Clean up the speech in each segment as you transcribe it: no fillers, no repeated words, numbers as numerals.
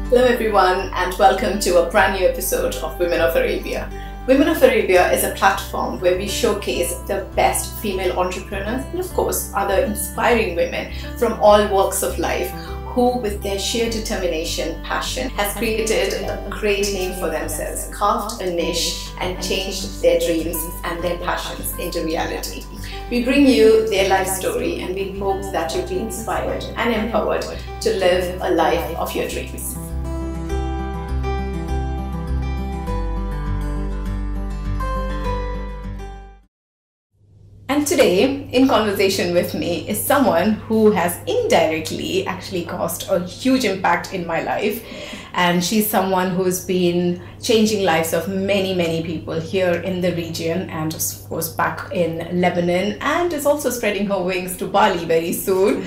Hello everyone and welcome to a brand new episode of Women of Arabia. Women of Arabia is a platform where we showcase the best female entrepreneurs and of course other inspiring women from all walks of life who with their sheer determination, passion has created a great name for themselves, carved a niche and changed their dreams and their passions into reality. We bring you their life story and we hope that you'll be inspired and empowered to live a life of your dreams. And today, in conversation with me, is someone who has indirectly actually caused a huge impact in my life. And she's someone who's been changing lives of many people here in the region and of course back in Lebanon, and is also spreading her wings to Bali very soon.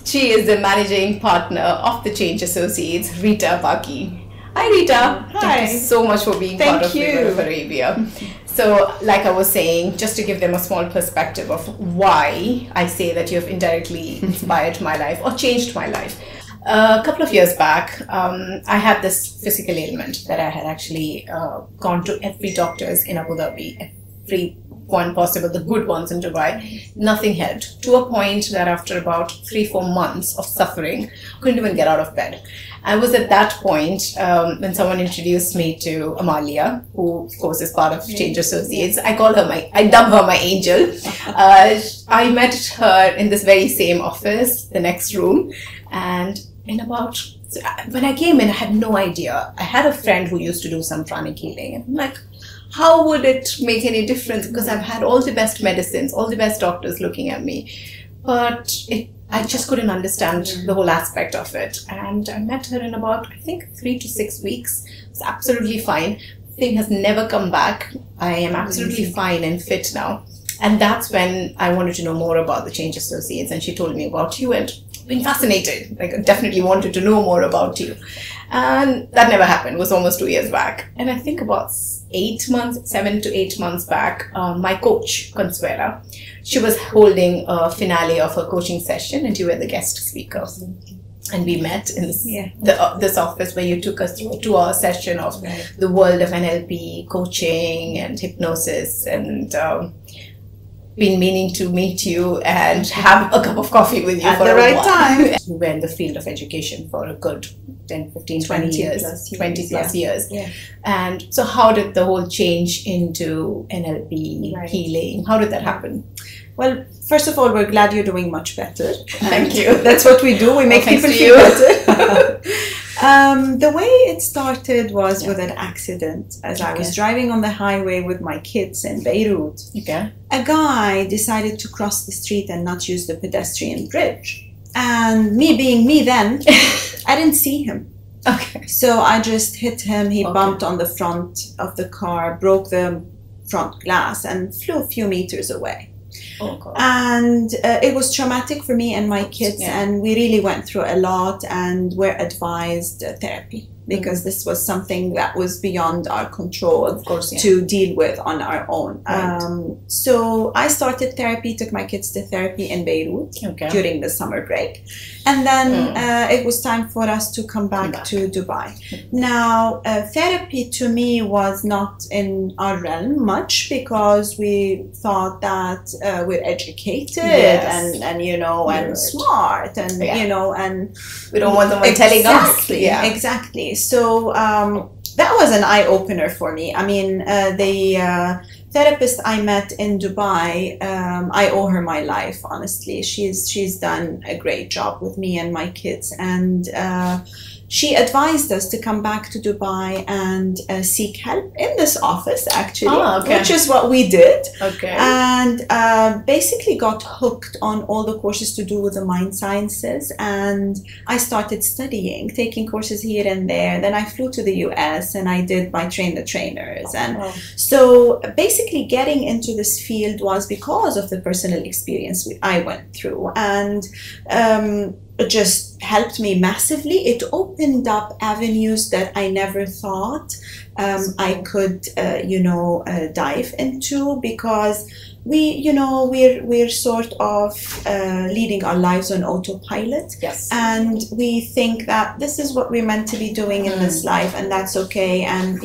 She is the managing partner of the Change Associates, Rita Baki. Hi Rita. Hi. Thank you so much for being part of Women of Arabia. So, like I was saying, just to give them a small perspective of why I say that you have indirectly inspired my life or changed my life. A couple of years back, I had this physical ailment that I had actually gone to every doctor's in Abu Dhabi, every one possible, the good ones in Dubai. Nothing helped, to a point that after about 3-4 months of suffering, I couldn't even get out of bed. I was at that point when someone introduced me to Amalia, who of course is part of Change Associates. I dub her my angel. I met her in this very same office, the next room, and when I came in, I had no idea. I had a friend who used to do some pranic healing, and I'm like, how would it make any difference? Because I've had all the best medicines, all the best doctors looking at me, but I just couldn't understand the whole aspect of it. And I met her in about, I think, 3 to 6 weeks. It's absolutely fine. The thing has never come back. I am absolutely fine and fit now. And that's when I wanted to know more about the Change Associates. And she told me about you and I've been fascinated. Like, I definitely wanted to know more about you. And that never happened. It was almost 2 years back. And I think about 7 to 8 months back, my coach, Consuela, she was holding a finale of her coaching session and you were the guest speaker. And we met in this office where you took us through a 2-hour session of the world of NLP, coaching and hypnosis, and been meaning to meet you and have a cup of coffee with you at for the right time. We were in the field of education for a good 10, 15, 20 years, 20 plus years. Yeah. And so how did the whole change into NLP, healing, how did that happen? Well, first of all, we're glad you're doing much better. Thank you. That's what we do. We make people feel better. The way it started was with an accident. As I was driving on the highway with my kids in Beirut, a guy decided to cross the street and not use the pedestrian bridge. And me being me then, I didn't see him. So I just hit him. He bumped on the front of the car, broke the front glass and flew a few meters away. And it was traumatic for me and my kids, and we really went through a lot and were advised therapy, because this was something that was beyond our control to deal with on our own. So I started therapy, took my kids to therapy in Beirut during the summer break. And then it was time for us to come back to Dubai. Now, therapy to me was not in our realm much, because we thought that we're educated and you know, and smart, and you know, and we don't want someone telling us. Exactly. So that was an eye-opener for me. I mean, the therapist I met in Dubai, I owe her my life, honestly. She's done a great job with me and my kids, and she advised us to come back to Dubai and seek help in this office, actually, which is what we did. And basically got hooked on all the courses to do with the mind sciences. And I started studying, taking courses here and there. Then I flew to the US and I did my train the trainers. And so basically getting into this field was because of the personal experience I went through. And it just helped me massively. It opened up avenues that I never thought I could, dive into, because we're sort of leading our lives on autopilot. Yes. And we think that this is what we're meant to be doing in this life, and that's okay. And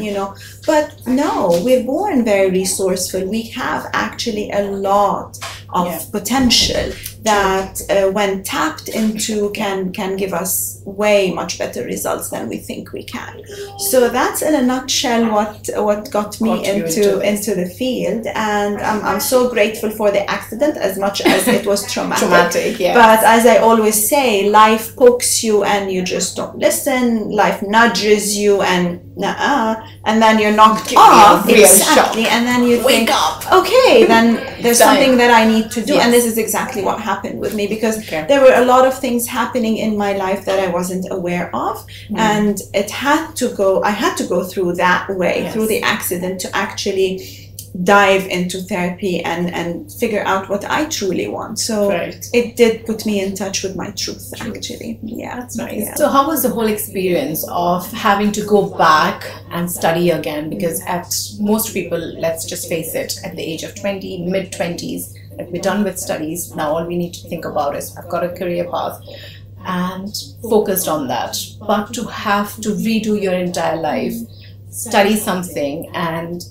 but no, we're born very resourceful. We have actually a lot of potential that when tapped into can give us way much better results than we think we can. So that's in a nutshell what got me into the field. And I'm so grateful for the accident, as much as it was traumatic. Yes. But as I always say, life pokes you and you just don't listen. Life nudges you and and then you're knocked off. Exactly. Shock. And then you wake up. Okay, then there's something that I need to do. Yes. And this is exactly what happened with me, because there were a lot of things happening in my life that I wasn't aware of. And I had to go through that way, through the accident, to actually dive into therapy and figure out what I truly want. So it did put me in touch with my truth, actually. Yeah, that's nice. Yeah. So how was the whole experience of having to go back and study again? Because at most people, let's just face it, at the age of 20, mid-20s, like we're done with studies, now all we need to think about is I've got a career path and focused on that. But to have to redo your entire life, study something and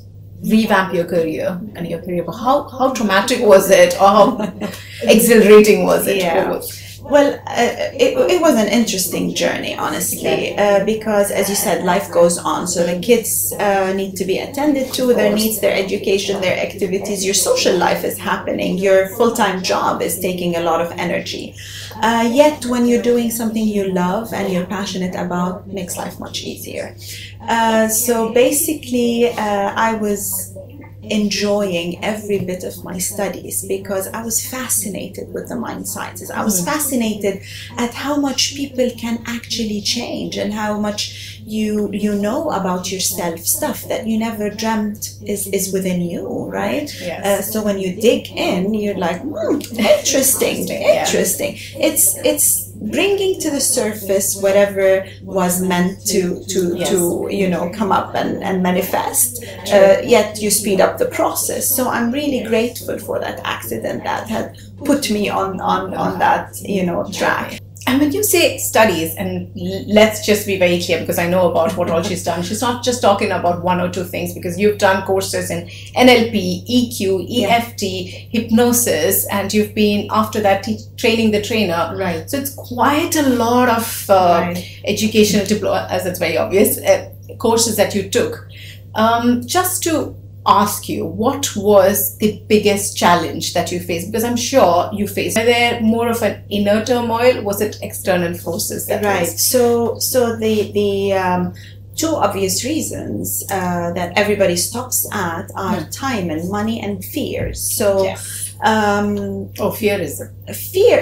revamp your career and your career. How traumatic was it, or how exhilarating was it? Yeah. Well, it was an interesting journey, honestly, because, as you said, life goes on. So the kids need to be attended to, their needs, their education, their activities. Your social life is happening. Your full-time job is taking a lot of energy. Yet, when you're doing something you love and you're passionate about, it makes life much easier. So basically, I was enjoying every bit of my studies because I was fascinated with the mind sciences. I was fascinated at how much people can actually change and how much you know about yourself, stuff that you never dreamt is within you, right? Yes. So when you dig in, you're like, interesting. It's bringing to the surface whatever was meant to come up and manifest. Yet you speed up the process. So I'm really grateful for that accident that had put me on that track. And when you say studies, and let's just be very clear, because I know about what all she's done. She's not just talking about one or two things, because you've done courses in NLP, EQ, EFT, hypnosis, and you've been, after that, training the trainer. Right. So it's quite a lot of educational diploma, as it's very obvious, courses that you took. Just to ask you, what was the biggest challenge that you faced? Because I'm sure you faced. Were there more of an inner turmoil? Was it external forces? So the two obvious reasons that everybody stops at are time and money and fears. So fear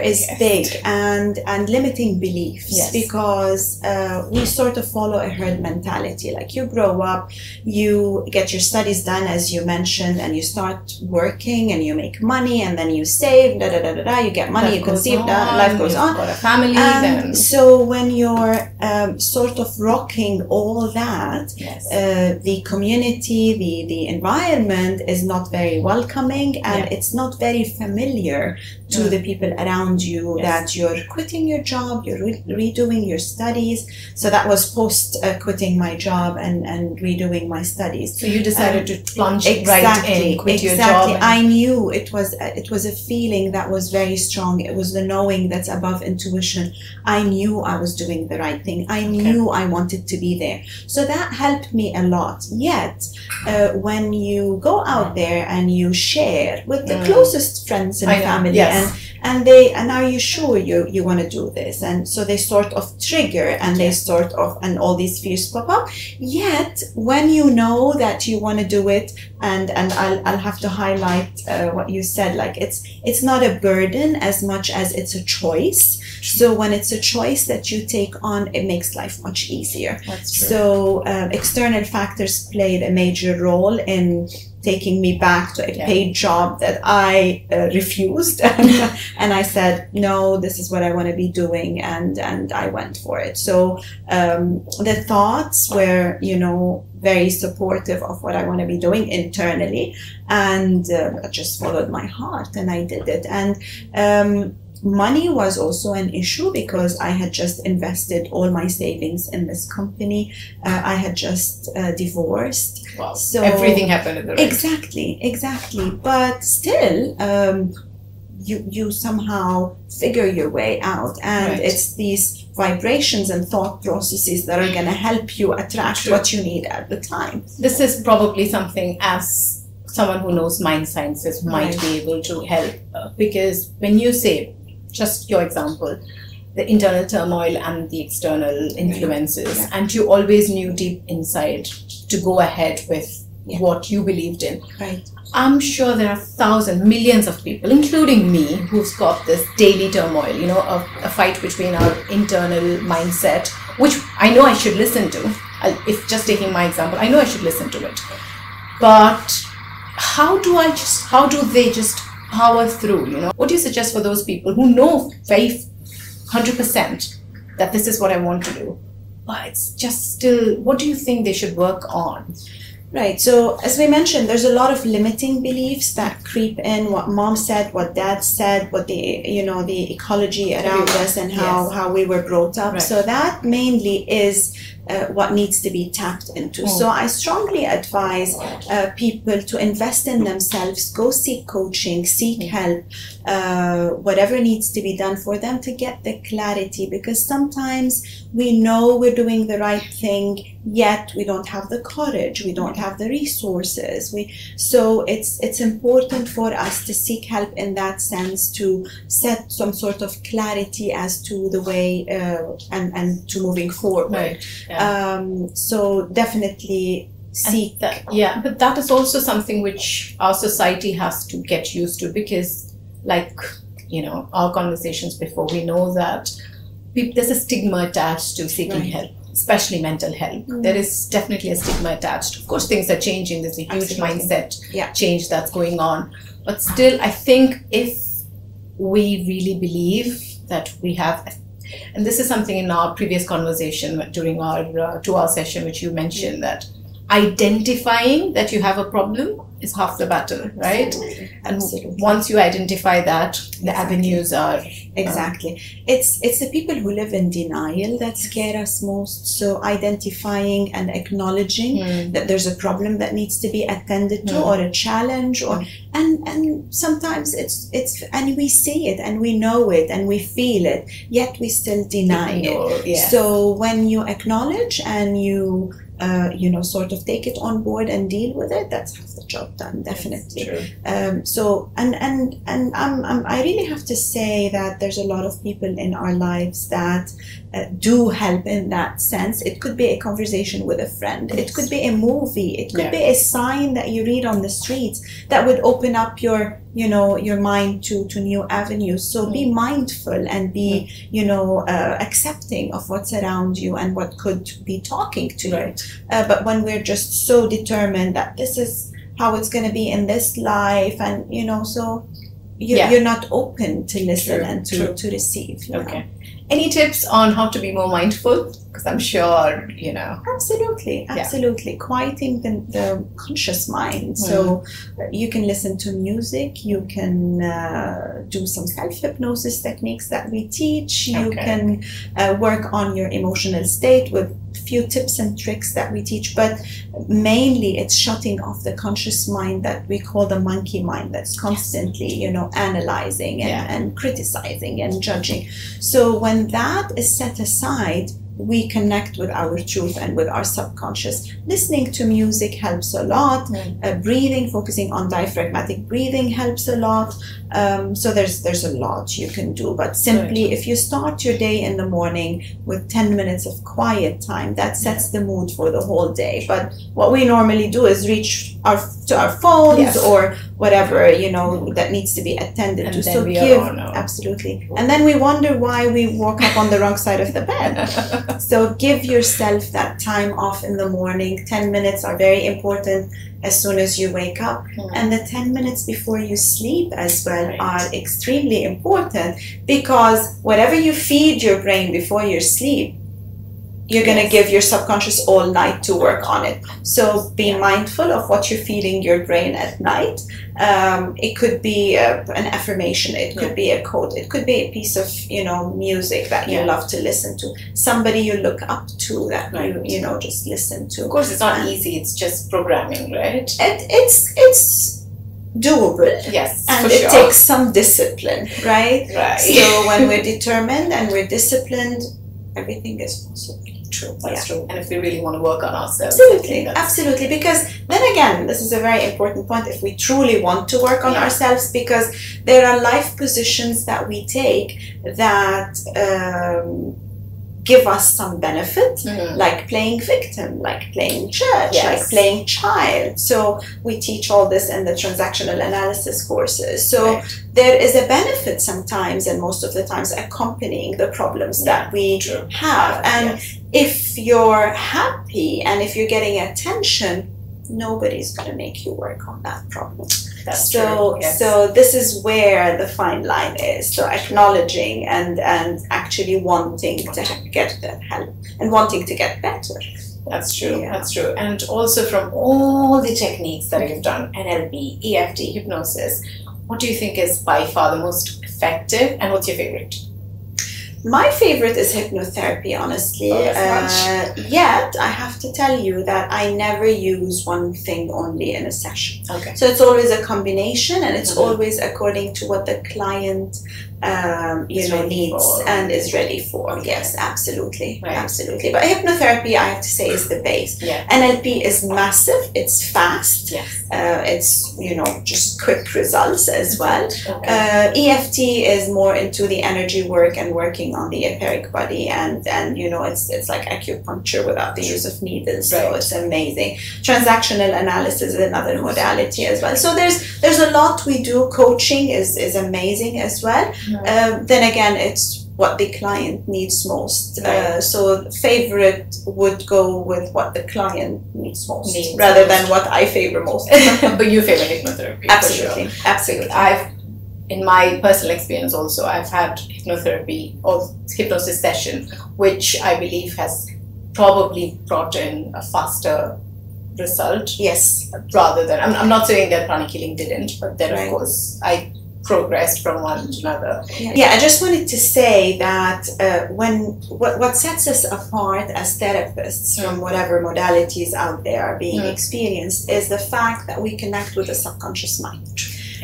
is big, and limiting beliefs, because we sort of follow a herd mentality. Like, you grow up, you get your studies done, as you mentioned, and you start working and you make money, and then you save, you get money, you conceive, life goes on. Got a family, then. So when you're sort of rocking all that, the community, the environment is not very welcoming, and it's not very familiar to the people around you, that you're quitting your job, you're redoing your studies. So that was post quitting my job and redoing my studies. So you decided to plunge right in, quit your job. I knew it was a feeling that was very strong. It was the knowing that's above intuition. I knew I was doing the right thing. I knew I wanted to be there. So that helped me a lot. Yet, when you go out there and you share with the closest friends and family, and are you sure you want to do this? And so they sort of trigger, and and all these fears pop up. Yet when you know that you want to do it, and I'll have to highlight what you said, like it's not a burden as much as it's a choice. So when it's a choice that you take on, it makes life much easier. That's true. So external factors played a major role in taking me back to a paid job that I refused. And I said, no, this is what I want to be doing. And I went for it. So the thoughts were, you know, very supportive of what I want to be doing internally. And I just followed my heart and I did it. And money was also an issue because I had just invested all my savings in this company. I had just divorced. Wow. So everything happened at the right time. Exactly. But still, you somehow figure your way out. And it's these vibrations and thought processes that are going to help you attract what you need at the time. This is probably something, as someone who knows mind sciences might be able to help. Because when you say, just your example, the internal turmoil and the external influences, and you always knew deep inside to go ahead with what you believed in. Right. I'm sure there are thousands, millions of people, including me, who's got this daily turmoil, you know, a fight between our internal mindset, which I know I should listen to. If just taking my example, I know I should listen to it. But how do they just power through, you know? What do you suggest for those people who know very 100% that this is what I want to do, but it's just still, what do you think they should work on? Right. So as we mentioned, there's a lot of limiting beliefs that creep in. What mom said, what dad said, what the ecology around us and how we were brought up. Right. So that mainly is what needs to be tapped into. So I strongly advise people to invest in themselves, go seek coaching, seek help, whatever needs to be done for them to get the clarity, because sometimes we know we're doing the right thing, yet we don't have the courage, we don't have the resources. So it's important for us to seek help in that sense, to set some sort of clarity as to the way and to moving forward. Right. So definitely seek that. Yeah, but that is also something which our society has to get used to, because, like, you know, our conversations before, we know that there's a stigma attached to seeking help, especially mental health. There is definitely a stigma attached. Of course, things are changing. There's a huge mindset change that's going on. But still, I think if we really believe that we have, and this is something in our previous conversation during our 2-hour session, which you mentioned, that identifying that you have a problem is half the battle, right? Absolutely. And once you identify that, the avenues are... Exactly. It's the people who live in denial that scare us most. So identifying and acknowledging that there's a problem that needs to be attended to, or a challenge, or and sometimes it's and we see it and we know it and we feel it, yet we still deny it. So when you acknowledge and you sort of take it on board and deal with it, that's half the job done, definitely. So I really have to say that there's a lot of people in our lives that do help in that sense. It could be a conversation with a friend, it could be a movie, it could be a sign that you read on the streets that would open up your mind to new avenues. So be mindful and be accepting of what's around you and what could be talking to you. But when we're just so determined that this is how it's going to be in this life, and so you're not open to listen and to receive. Any tips on how to be more mindful? Because I'm sure, Absolutely. Quieting the conscious mind. So you can listen to music, you can do some self-hypnosis techniques that we teach, you can work on your emotional state with few tips and tricks that we teach, but mainly it's shutting off the conscious mind that we call the monkey mind, that's constantly analyzing and criticizing and judging. So when that is set aside, we connect with our truth and with our subconscious. Listening to music helps a lot. Breathing, focusing on diaphragmatic breathing helps a lot. So there's a lot you can do, but simply if you start your day in the morning with 10 minutes of quiet time, that sets the mood for the whole day. But what we normally do is reach to our phones or whatever that needs to be attended to. So absolutely, and then we wonder why we woke up on the wrong side of the bed. So give yourself that time off in the morning. 10 minutes are very important as soon as you wake up. And the 10 minutes before you sleep as well are extremely important, because whatever you feed your brain before you sleep, you're going to give your subconscious all night to work on it. So be mindful of what you're feeding your brain at night. It could be an affirmation, it could be a quote, it could be a piece of, you know, music that you love to listen to, somebody you look up to that you know, just listen to. Of course, it's not easy, it's just programming, right? It's doable. Yes, and it takes some discipline, right? So when we're determined and we're disciplined, everything is possible. True, that's true. And if we really want to work on ourselves, absolutely, because then again, this is a very important point, if we truly want to work on ourselves, because there are life positions that we take that give us some benefit, like playing victim, like playing judge, like playing child. So we teach all this in the transactional analysis courses. So there is a benefit sometimes, and most of the times, accompanying the problems that we have. And if you're happy and if you're getting attention, nobody's going to make you work on that problem. That's true. So this is where the fine line is. So acknowledging and actually wanting to get that help and wanting to get better. That's true. That's true. And also, from all the techniques that you've done, NLP, EFT, hypnosis, what do you think is by far the most effective, and what's your favorite? My favorite is hypnotherapy, honestly. Yet, I have to tell you that I never use one thing only in a session. So it's always a combination, and it's always according to what the client needs and is ready for. Yes, absolutely. Absolutely. But hypnotherapy, I have to say, is the base. NLP is massive. It's fast. It's, you know, just quick results as well. EFT is more into the energy work and working on the etheric body, and you know, it's like acupuncture without the use of needles. So it's amazing. Transactional analysis is another modality as well. So there's a lot we do. Coaching is amazing as well. Then again, it's what the client needs most. So favorite would go with what the client needs most, rather than what I favor most. But you favor hypnotherapy. Absolutely, absolutely. In my personal experience also, I've had hypnotherapy or hypnosis session, which I believe has probably brought in a faster result. Rather than, I'm not saying that pranic healing didn't, but then of course I progressed from one to another. I just wanted to say that what sets us apart as therapists from whatever modalities out there are being experienced is the fact that we connect with the subconscious mind.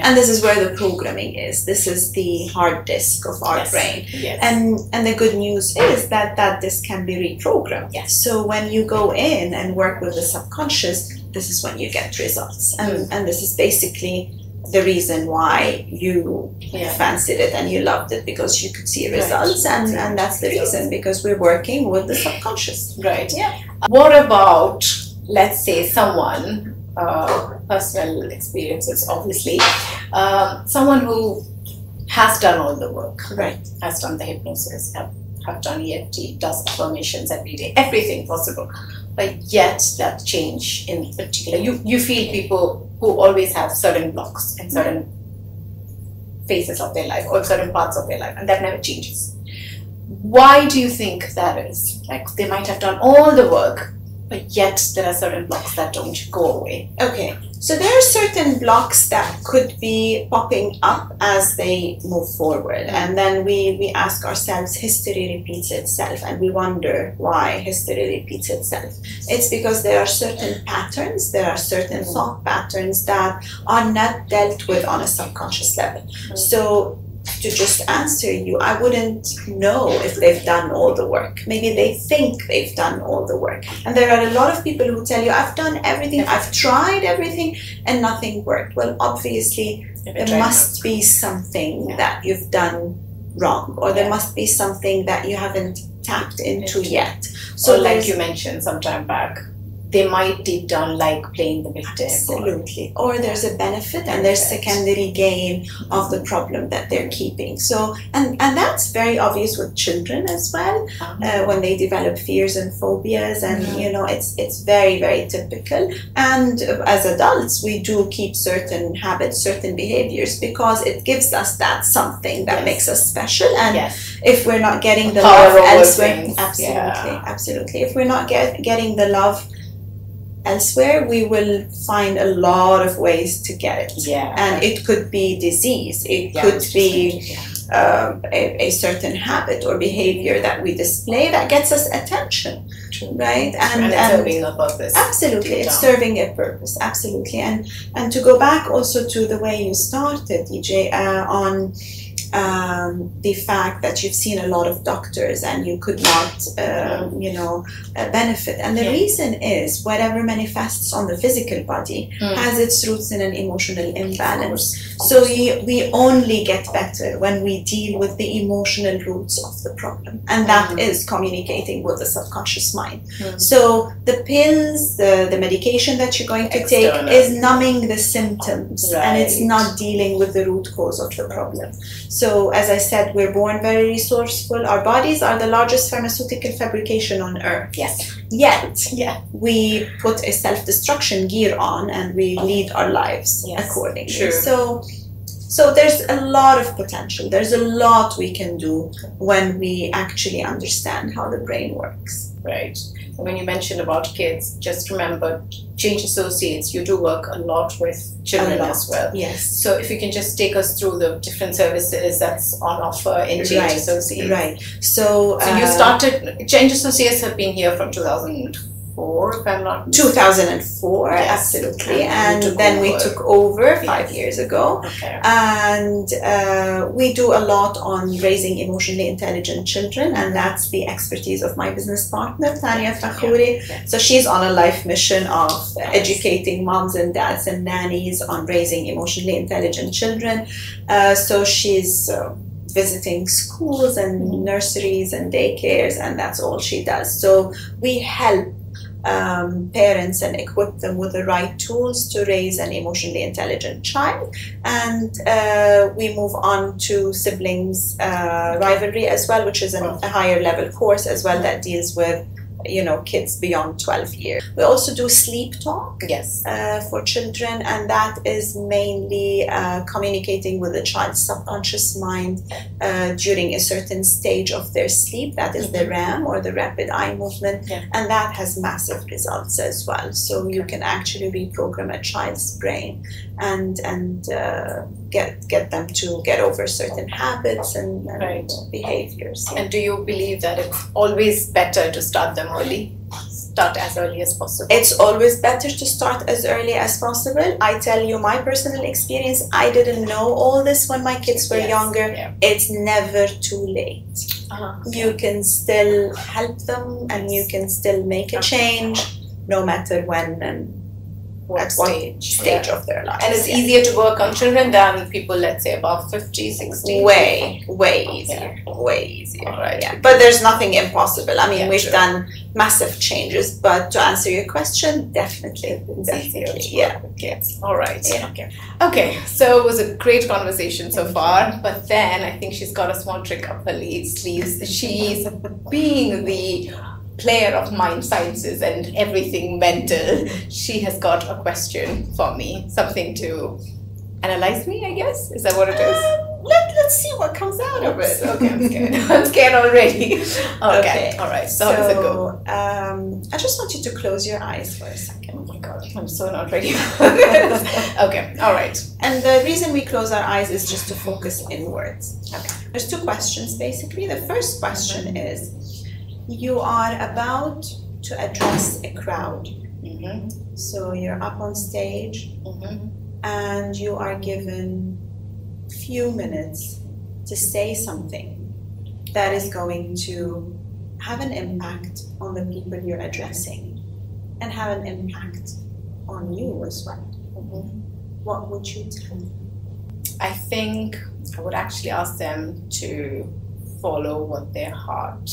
And this is where the programming is. This is the hard disk of our brain. And the good news is that disk can be reprogrammed. So when you go in and work with the subconscious, this is when you get results. And this is basically the reason why you fancied it and you loved it, because you could see results. And that's the reason, because we're working with the subconscious. What about, let's say, someone, personal experiences, obviously, someone who has done all the work, has done the hypnosis, have done EFT, does affirmations every day, everything possible, but yet that change in particular, you feel people who always have certain blocks in certain phases of their life or certain parts of their life, and that never changes. Why do you think that is? Like, they might have done all the work, but yet there are certain blocks that don't go away. So there are certain blocks that could be popping up as they move forward, and then we ask ourselves, history repeats itself, and we wonder why history repeats itself. It's because there are certain patterns, there are certain thought patterns that are not dealt with on a subconscious level. So to just answer you, I wouldn't know if they've done all the work. Maybe they think they've done all the work. And there are a lot of people who tell you, I've done everything, I've tried everything, and nothing worked. Well, obviously, there must be something that you've done wrong, or there must be something that you haven't tapped into yet. So like you mentioned some time back, they might deep down like playing the victim. Absolutely. Or there's a benefit and there's secondary gain of the problem that they're keeping. So, and that's very obvious with children as well, when they develop fears and phobias, and you know, it's very, very typical. And as adults, we do keep certain habits, certain behaviors, because it gives us that something that makes us special. And if we're not getting the love elsewhere, absolutely. If we're not getting the love elsewhere, we will find a lot of ways to get it. And it could be disease, it could be a certain habit or behavior that we display that gets us attention. Right? And it's serving a purpose. Absolutely, it's serving a purpose. Absolutely. And to go back also to the way you started, DJ, on the fact that you've seen a lot of doctors and you could not, benefit. And the reason is whatever manifests on the physical body has its roots in an emotional imbalance. So we only get better when we deal with the emotional roots of the problem. And that is communicating with the subconscious mind. So the pills, the medication that you're going to take is numbing the symptoms, and it's not dealing with the root cause of the problem. So, as I said, we're born very resourceful. Our bodies are the largest pharmaceutical fabrication on earth. Yet, we put a self-destruction gear on and we lead our lives accordingly. So there's a lot of potential. There's a lot we can do when we actually understand how the brain works. Right. When you mentioned about kids, just remember, Change Associates, you do work a lot with children as well. So if you can just take us through the different services that's on offer in Change Associates. So you started, Change Associates have been here from 2004, if I'm not mistaken. 2004, absolutely. And then we took over 5 years ago. And we do a lot on raising emotionally intelligent children, and that's the expertise of my business partner, Tanya Fakhouri. So she's on a life mission of educating moms and dads and nannies on raising emotionally intelligent children. So she's visiting schools and nurseries and daycares, and that's all she does. So we help parents and equip them with the right tools to raise an emotionally intelligent child. And we move on to siblings rivalry as well, which is a higher level course as well that deals with kids beyond 12 years. We also do sleep talk for children, and that is mainly communicating with the child's subconscious mind during a certain stage of their sleep. That is the REM, or the rapid eye movement, and that has massive results as well. So you can actually reprogram a child's brain and get them to get over certain habits and behaviors. And do you believe that it's always better to start them early? Start as early as possible? It's always better to start as early as possible. I tell you my personal experience, I didn't know all this when my kids were younger. It's never too late. You can still help them and you can still make a change no matter when and what stage of their life. And it's easier to work on children than people, let's say, above 50, 60? Way easier. But there's nothing impossible. I mean, we've done massive changes, but to answer your question, definitely. All right. Okay, so it was a great conversation so far, but then I think she's got a small trick up her sleeves. She's being the player of mind sciences and everything mental. She has got a question for me, something to analyze me, I guess. Is that what it is? Let's see what comes out of it. Okay, I'm scared. I'm scared already. Okay. All right. So how does it go? I just want you to close your eyes for a second. Oh my God, I'm so not ready for this. Okay. All right. And the reason we close our eyes is just to focus inwards. Okay. There's two questions basically. The first question is, you are about to address a crowd. So you're up on stage and you are given a few minutes to say something that is going to have an impact on the people you're addressing and have an impact on you as well. What would you tell them? I think I would actually ask them to follow what their heart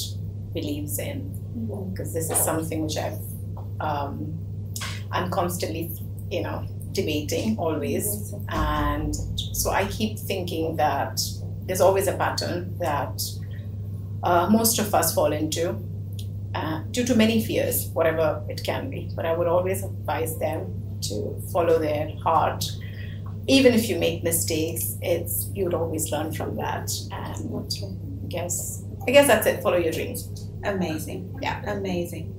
believes in, because this is something which I've I'm constantly, debating always. And so I keep thinking that there's always a pattern that most of us fall into due to many fears, whatever it can be. But I would always advise them to follow their heart. Even if you make mistakes, you'd always learn from that. And I guess that's it. Follow your dreams. Amazing. Yeah. Amazing.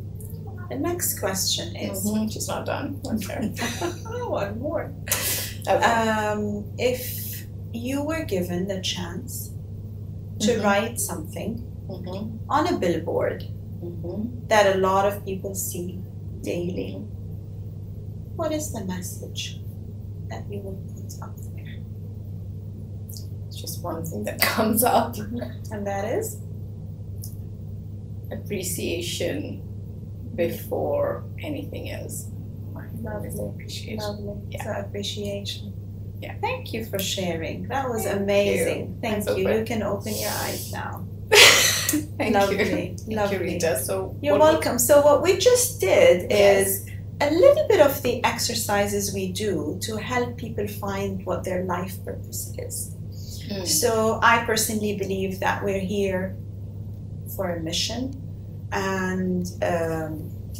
The next question is... She's not done. Okay. One more. Okay. If you were given the chance to write something on a billboard that a lot of people see daily, what is the message that you would put up there? It's just one thing that comes up. And that is? Appreciation before anything else. Lovely. Appreciation. Lovely. Yeah. So appreciation. Yeah. Thank you for sharing. That was amazing. Thank you. You can open your eyes now. Thank Lovely. you. Thank you, Rita. So you're welcome. So what we just did is a little bit of the exercises we do to help people find what their life purpose is. So I personally believe that we're here for a mission, and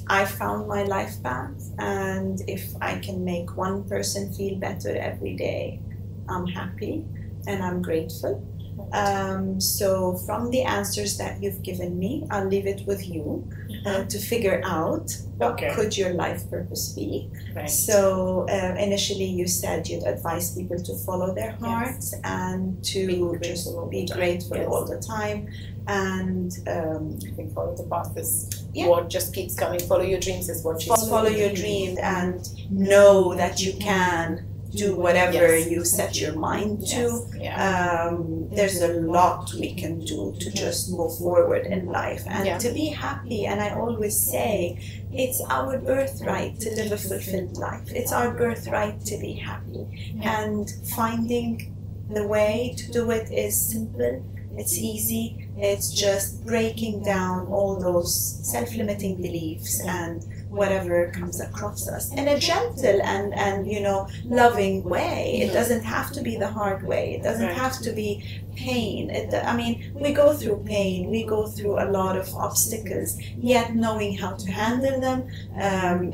I found my life path, and if I can make one person feel better every day, I'm happy and I'm grateful. So from the answers that you've given me, I'll leave it with you to figure out what could your life purpose be. Right. So initially you said you'd advise people to follow their hearts and to just be grateful all the time. And I think follow the path is what just keeps coming. Follow your dreams is what she's follow your dreams and know that you can do whatever you set your mind to. There's a lot we can do to just move forward in life and to be happy. And I always say it's our birthright to live a fulfilled life. It's our birthright to be happy. And finding the way to do it is simple. It's easy. It's just breaking down all those self-limiting beliefs and whatever comes across us in a gentle and loving way. It doesn't have to be the hard way. It doesn't have to be pain. We go through pain. We go through a lot of obstacles, yet knowing how to handle them,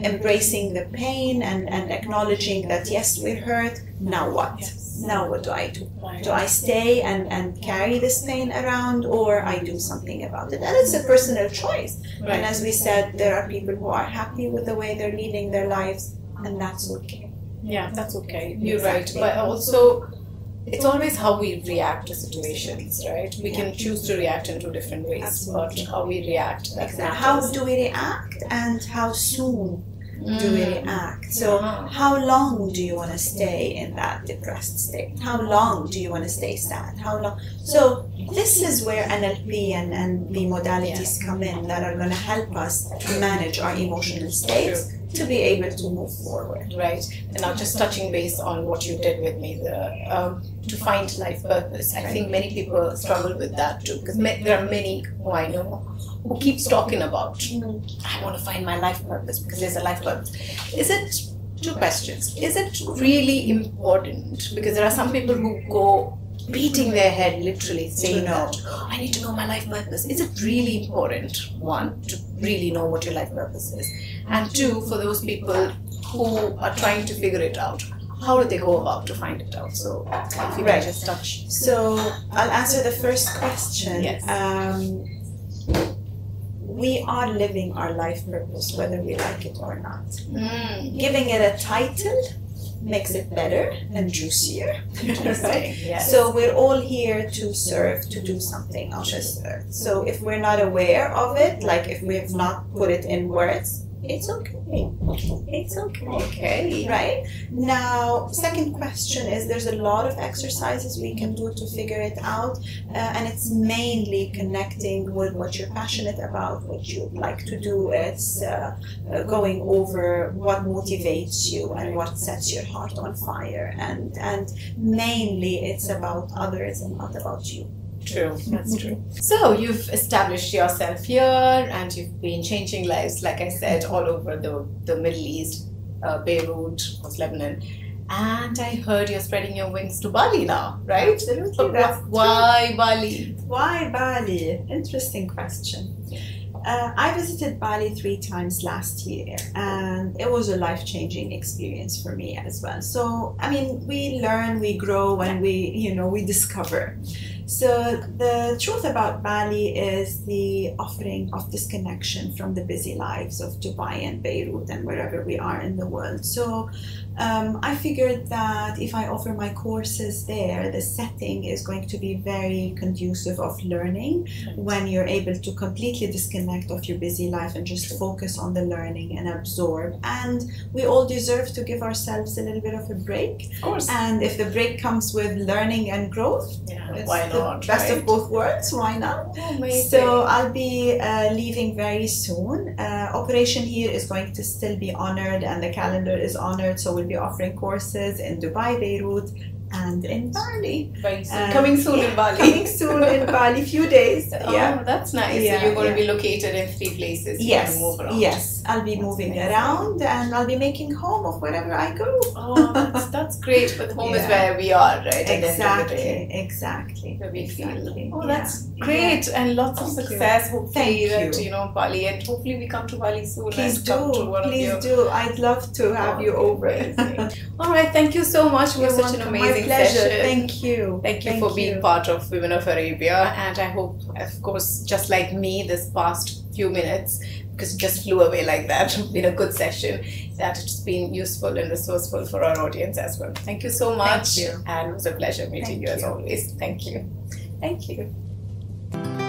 embracing the pain and acknowledging that yes, we're hurt. Now what? Now what do I do? Do I stay and carry this pain around, or I do something about it? And it's a personal choice. And as we said, there are people who are happy with the way they're leading their lives, and that's okay. Yeah, that's okay. You're right. But also, it's always how we react to situations, right? We can choose to react in two different ways, but how we react. Exactly. How do we react, and how soon do we react? So how long do you want to stay in that depressed state? How long do you want to stay sad? How long? So this is where NLP and the modalities come in that are going to help us manage our emotional states to be able to move forward. Right. And now just touching base on what you did with me, to find life purpose. I think many people struggle with that too, because there are many who I know who keeps talking about, I want to find my life purpose because there's a life purpose. Is it, two questions, is it really important? Because there are some people who go beating their head literally saying that, I need to know my life purpose. Is it really important, one, to really know what your life purpose is? And two, for those people who are trying to figure it out, how do they go about to find it out? So if you can just touch. So I'll answer the first question. Yes. We are living our life purpose whether we like it or not. Giving it a title makes it better and juicier. Interesting. Yes. So we're all here to serve, to do something on this earth. So if we're not aware of it, like if we have not put it in words, it's okay. It's okay. Okay. Right? Now, second question is there's a lot of exercises we can do to figure it out, and it's mainly connecting with what you're passionate about, what you'd like to do. It's going over what motivates you and what sets your heart on fire, and mainly it's about others and not about you. True, that's true. So you've established yourself here and you've been changing lives, like I said, all over the Middle East. Beirut, of course, Lebanon. And I heard you're spreading your wings to Bali now, right? Absolutely. Why Bali? Why Bali? Interesting question. I visited Bali 3 times last year, and it was a life-changing experience for me as well. So, I mean, we learn, we grow, and we discover. So the truth about Bali is the offering of disconnection from the busy lives of Dubai and Beirut and wherever we are in the world. So I figured that if I offer my courses there, the setting is going to be very conducive of learning when you're able to completely disconnect of your busy life and just focus on the learning and absorb. And we all deserve to give ourselves a little bit of a break. Of course. And if the break comes with learning and growth, why not? The best of both worlds, why not? Amazing. So I'll be leaving very soon. Operation here is going to still be honored, and the calendar is honored, so we'll be offering courses in Dubai, Beirut, and in Bali. Coming soon in Bali. Coming soon in Bali, few days. Oh, that's nice. Yeah, so you're going to be located in 3 places. Yes, move around. yes. I'll be moving around, and I'll be making home of wherever I go. Oh, that's great. But home is where we are, right? Exactly. Where we feel. Oh, that's great, and lots of success. Hopefully, that Bali, and hopefully we come to Bali soon. Please do. I'd love to have you over. All right. Thank you so much. It was such an amazing pleasure. session. Thank you. Thank you for being part of Women of Arabia, and I hope, of course, just like me, this past few minutes, because it just flew away like that, been a good session, that it's been useful and resourceful for our audience as well. Thank you so much. Thank you. And it was a pleasure meeting you as always. Thank you. Thank you.